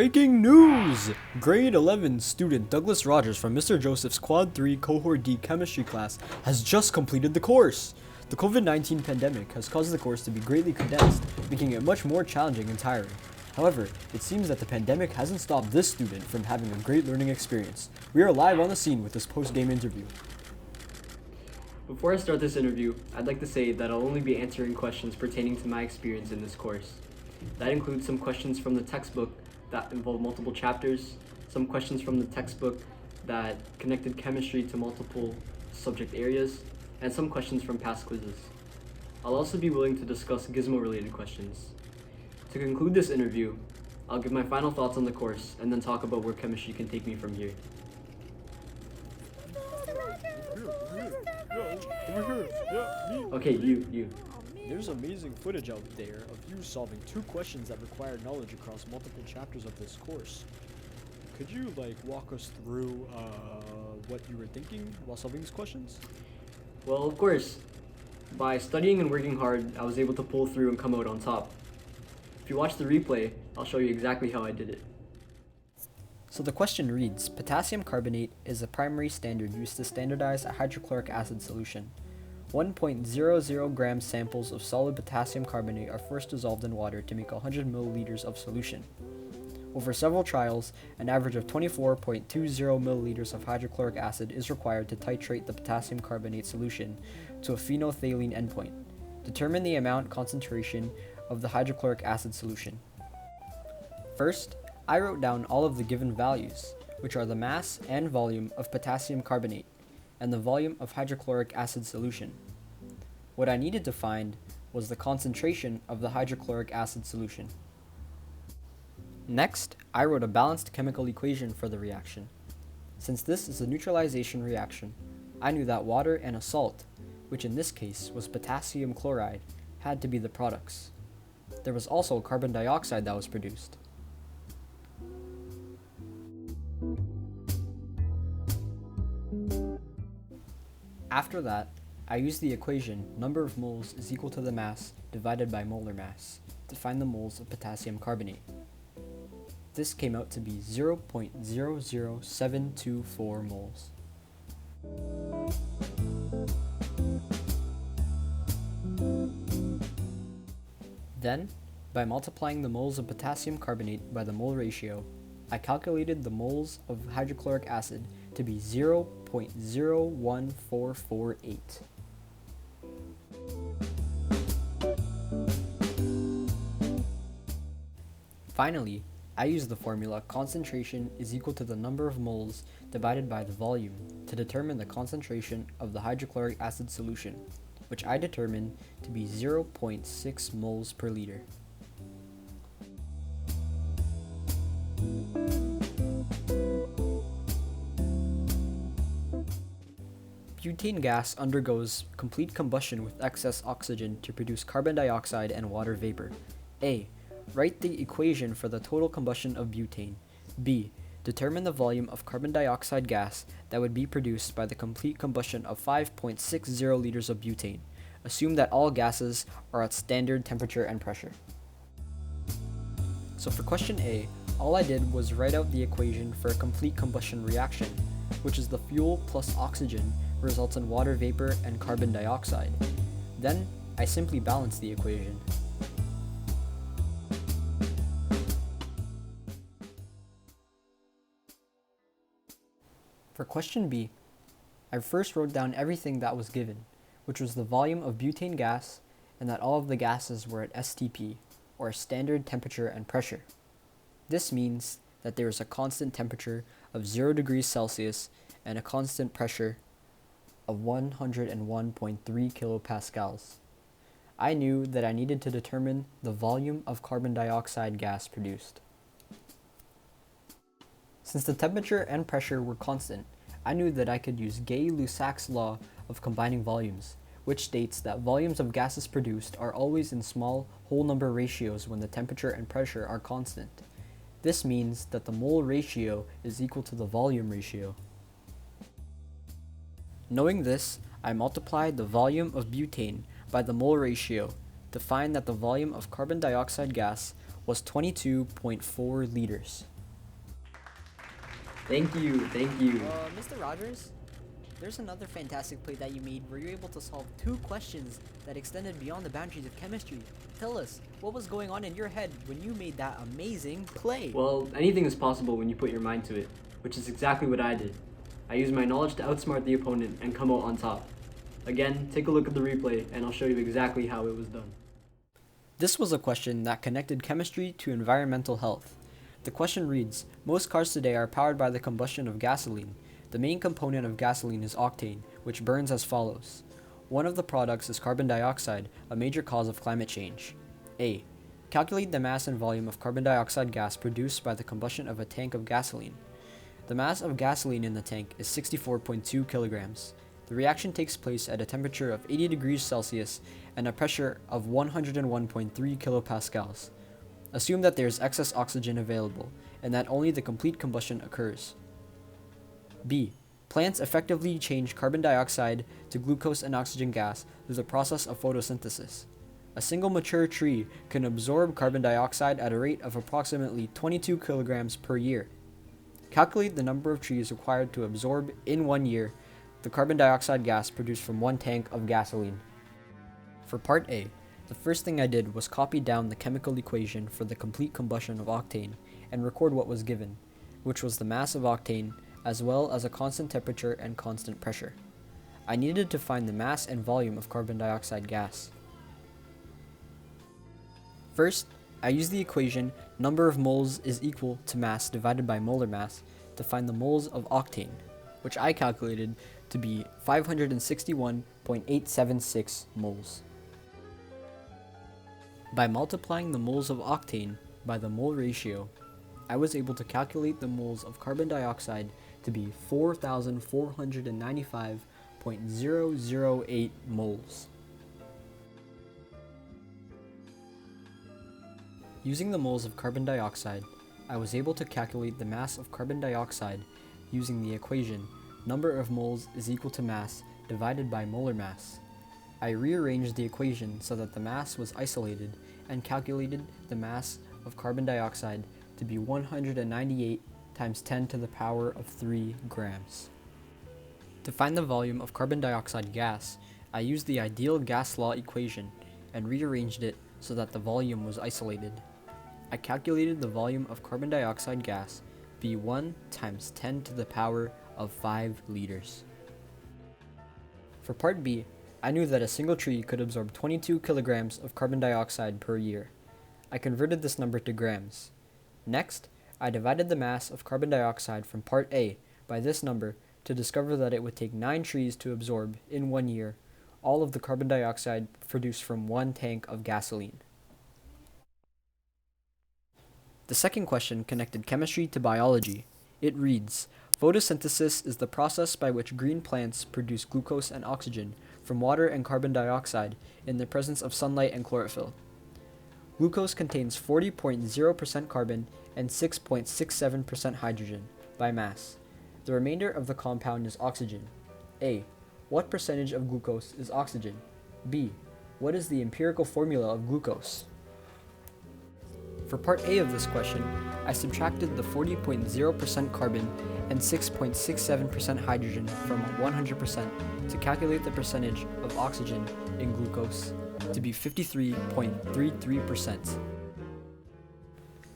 Breaking news! Grade 11 student Douglas Rogers from Mr. Joseph's Quad 3 Cohort D chemistry class has just completed the course. The COVID-19 pandemic has caused the course to be greatly condensed, making it much more challenging and tiring. However, it seems that the pandemic hasn't stopped this student from having a great learning experience. We are live on the scene with this post-game interview. Before I start this interview, I'd like to say that I'll only be answering questions pertaining to my experience in this course. That includes some questions from the textbook that involve multiple chapters, some questions from the textbook that connected chemistry to multiple subject areas, and some questions from past quizzes. I'll also be willing to discuss gizmo-related questions. To conclude this interview, I'll give my final thoughts on the course and then talk about where chemistry can take me from here. Okay, you. There's amazing footage out there of you solving two questions that require knowledge across multiple chapters of this course. Could you walk us through what you were thinking while solving these questions? Well, of course, by studying and working hard, I was able to pull through and come out on top. If you watch the replay, I'll show you exactly how I did it. So the question reads, potassium carbonate is a primary standard used to standardize a hydrochloric acid solution. 1.00 gram samples of solid potassium carbonate are first dissolved in water to make 100 milliliters of solution. Over several trials, an average of 24.20 milliliters of hydrochloric acid is required to titrate the potassium carbonate solution to a phenolphthalein endpoint. Determine the amount concentration of the hydrochloric acid solution. First, I wrote down all of the given values, which are the mass and volume of potassium carbonate, and the volume of hydrochloric acid solution. What I needed to find was the concentration of the hydrochloric acid solution. Next, I wrote a balanced chemical equation for the reaction. Since this is a neutralization reaction, I knew that water and a salt, which in this case was potassium chloride, had to be the products. There was also carbon dioxide that was produced. After that, I used the equation number of moles is equal to the mass divided by molar mass to find the moles of potassium carbonate. This came out to be 0.00724 moles. Then, by multiplying the moles of potassium carbonate by the mole ratio, I calculated the moles of hydrochloric acid to be 0.01448. Finally, I used the formula concentration is equal to the number of moles divided by the volume to determine the concentration of the hydrochloric acid solution, which I determined to be 0.6 moles per liter. Butane gas undergoes complete combustion with excess oxygen to produce carbon dioxide and water vapor. A. Write the equation for the total combustion of butane. B. Determine the volume of carbon dioxide gas that would be produced by the complete combustion of 5.60 liters of butane. Assume that all gases are at standard temperature and pressure. So for question A, all I did was write out the equation for a complete combustion reaction, which is the fuel plus oxygen results in water vapor and carbon dioxide. Then, I simply balance the equation. For question B, I first wrote down everything that was given, which was the volume of butane gas and that all of the gases were at STP, or standard temperature and pressure. This means that there is a constant temperature of 0 degrees Celsius and a constant pressure of 101.3 kilopascals. I knew that I needed to determine the volume of carbon dioxide gas produced. Since the temperature and pressure were constant, I knew that I could use Gay-Lussac's law of combining volumes, which states that volumes of gases produced are always in small whole number ratios when the temperature and pressure are constant. This means that the mole ratio is equal to the volume ratio. Knowing this, I multiplied the volume of butane by the mole ratio to find that the volume of carbon dioxide gas was 22.4 liters. Thank you. Mr. Rogers, there's another fantastic play that you made where you're able to solve 2 questions that extended beyond the boundaries of chemistry. Tell us, what was going on in your head when you made that amazing play? Well, anything is possible when you put your mind to it, which is exactly what I did. I used my knowledge to outsmart the opponent and come out on top. Again, take a look at the replay and I'll show you exactly how it was done. This was a question that connected chemistry to environmental health. The question reads, most cars today are powered by the combustion of gasoline. The main component of gasoline is octane, which burns as follows. One of the products is carbon dioxide, a major cause of climate change. A. Calculate the mass and volume of carbon dioxide gas produced by the combustion of a tank of gasoline. The mass of gasoline in the tank is 64.2 kilograms. The reaction takes place at a temperature of 80 degrees Celsius and a pressure of 101.3 kilopascals. Assume that there is excess oxygen available and that only the complete combustion occurs. B. Plants effectively change carbon dioxide to glucose and oxygen gas through the process of photosynthesis. A single mature tree can absorb carbon dioxide at a rate of approximately 22 kilograms per year. Calculate the number of trees required to absorb in 1 year the carbon dioxide gas produced from 1 tank of gasoline. For part A, the first thing I did was copy down the chemical equation for the complete combustion of octane and record what was given, which was the mass of octane as well as a constant temperature and constant pressure. I needed to find the mass and volume of carbon dioxide gas. First, I used the equation number of moles is equal to mass divided by molar mass to find the moles of octane, which I calculated to be 561.876 moles. By multiplying the moles of octane by the mole ratio, I was able to calculate the moles of carbon dioxide to be 4,495.008 moles. Using the moles of carbon dioxide, I was able to calculate the mass of carbon dioxide using the equation number of moles is equal to mass divided by molar mass. I rearranged the equation so that the mass was isolated and calculated the mass of carbon dioxide to be 198 times 10 to the power of 3 grams. To find the volume of carbon dioxide gas, I used the ideal gas law equation and rearranged it so that the volume was isolated. I calculated the volume of carbon dioxide gas be 1 times 10 to the power of 5 liters. For part B, I knew that a single tree could absorb 22 kilograms of carbon dioxide per year. I converted this number to grams. Next, I divided the mass of carbon dioxide from part A by this number to discover that it would take 9 trees to absorb, in 1 year, all of the carbon dioxide produced from 1 tank of gasoline. The second question connected chemistry to biology. It reads, photosynthesis is the process by which green plants produce glucose and oxygen from water and carbon dioxide in the presence of sunlight and chlorophyll. Glucose contains 40.0% carbon and 6.67% hydrogen by mass. The remainder of the compound is oxygen. A. What percentage of glucose is oxygen? B. What is the empirical formula of glucose? For part A of this question, I subtracted the 40.0% carbon and 6.67% hydrogen from 100% to calculate the percentage of oxygen in glucose to be 53.33%.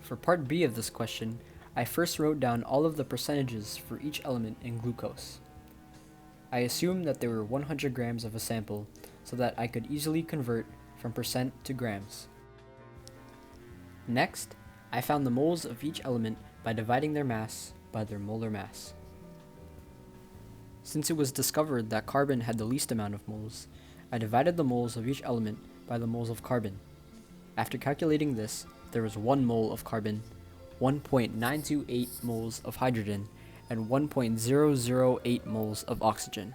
For part B of this question, I first wrote down all of the percentages for each element in glucose. I assumed that there were 100 grams of a sample so that I could easily convert from percent to grams. Next, I found the moles of each element by dividing their mass by their molar mass. Since it was discovered that carbon had the least amount of moles, I divided the moles of each element by the moles of carbon. After calculating this, there was 1 mole of carbon, 1.928 moles of hydrogen, and 1.008 moles of oxygen.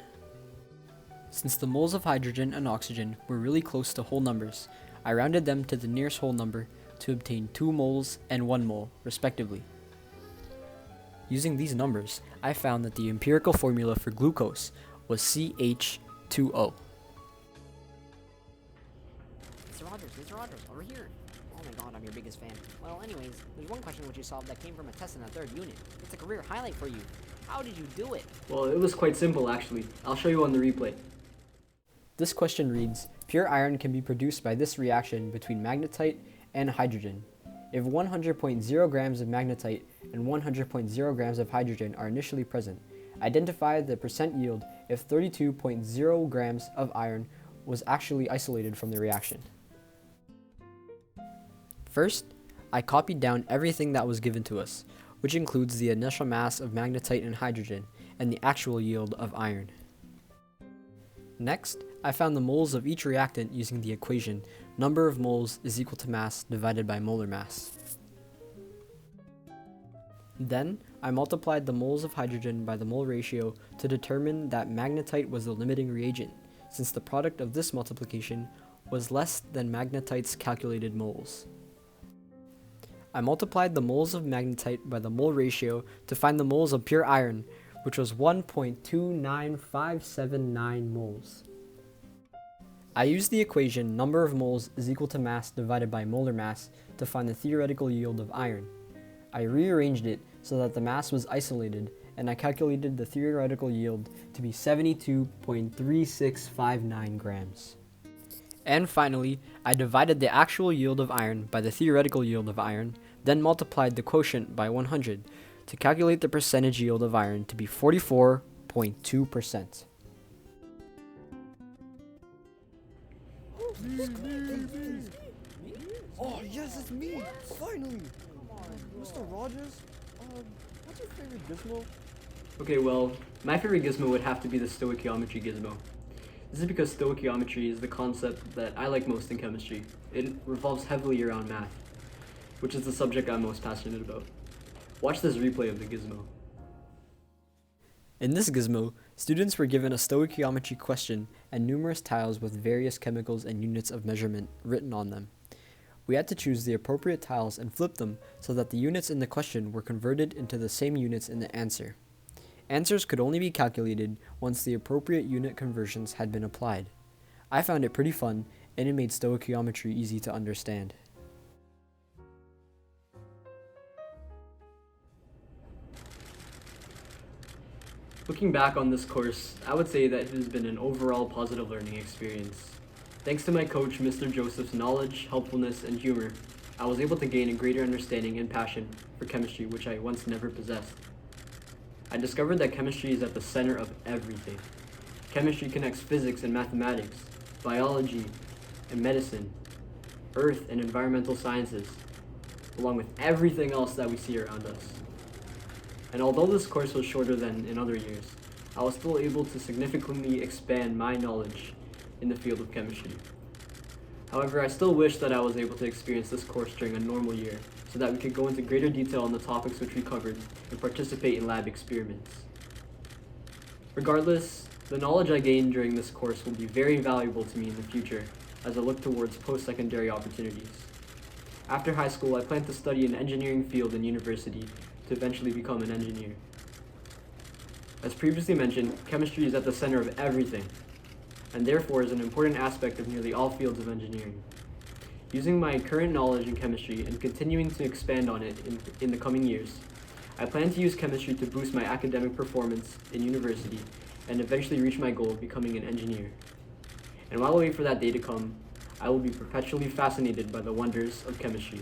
Since the moles of hydrogen and oxygen were really close to whole numbers, I rounded them to the nearest whole number to obtain 2 moles and 1 mole, respectively. Using these numbers, I found that the empirical formula for glucose was CH2O. Mr. Rogers, over here. Oh my god, I'm your biggest fan. Well, anyways, there's one question which you solved that came from a test in the third unit. It's a career highlight for you. How did you do it? Well, it was quite simple actually. I'll show you on the replay. This question reads, pure iron can be produced by this reaction between magnetite and hydrogen. If 100.0 grams of magnetite and 100.0 grams of hydrogen are initially present, identify the percent yield if 32.0 grams of iron was actually isolated from the reaction. First, I copied down everything that was given to us, which includes the initial mass of magnetite and hydrogen and the actual yield of iron. Next, I found the moles of each reactant using the equation number of moles is equal to mass divided by molar mass. Then, I multiplied the moles of hydrogen by the mole ratio to determine that magnetite was the limiting reagent, since the product of this multiplication was less than magnetite's calculated moles. I multiplied the moles of magnetite by the mole ratio to find the moles of pure iron, which was 1.29579 moles. I used the equation number of moles is equal to mass divided by molar mass to find the theoretical yield of iron. I rearranged it so that the mass was isolated, and I calculated the theoretical yield to be 72.3659 grams. And finally, I divided the actual yield of iron by the theoretical yield of iron, then multiplied the quotient by 100 to calculate the percentage yield of iron to be 44.2%. Oh, yes, it's me! Finally! Mr. Rogers, what's your favorite gizmo? Okay, well, my favorite gizmo would have to be the stoichiometry gizmo. This is because stoichiometry is the concept that I like most in chemistry. It revolves heavily around math, which is the subject I'm most passionate about. Watch this replay of the gizmo. In this gizmo, students were given a stoichiometry question and numerous tiles with various chemicals and units of measurement written on them. We had to choose the appropriate tiles and flip them so that the units in the question were converted into the same units in the answer. Answers could only be calculated once the appropriate unit conversions had been applied. I found it pretty fun, and it made stoichiometry easy to understand. Looking back on this course, I would say that it has been an overall positive learning experience. Thanks to my coach, Mr. Joseph's knowledge, helpfulness, and humor, I was able to gain a greater understanding and passion for chemistry which I once never possessed. I discovered that chemistry is at the center of everything. Chemistry connects physics and mathematics, biology and medicine, earth and environmental sciences, along with everything else that we see around us. And although this course was shorter than in other years, I was still able to significantly expand my knowledge in the field of chemistry. However, I still wish that I was able to experience this course during a normal year, so that we could go into greater detail on the topics which we covered and participate in lab experiments. Regardless, the knowledge I gained during this course will be very valuable to me in the future as I look towards post-secondary opportunities. After high school, I plan to study an engineering field in university to eventually become an engineer. As previously mentioned, chemistry is at the center of everything, and therefore is an important aspect of nearly all fields of engineering. Using my current knowledge in chemistry and continuing to expand on it in the coming years, I plan to use chemistry to boost my academic performance in university and eventually reach my goal of becoming an engineer. And while I wait for that day to come, I will be perpetually fascinated by the wonders of chemistry.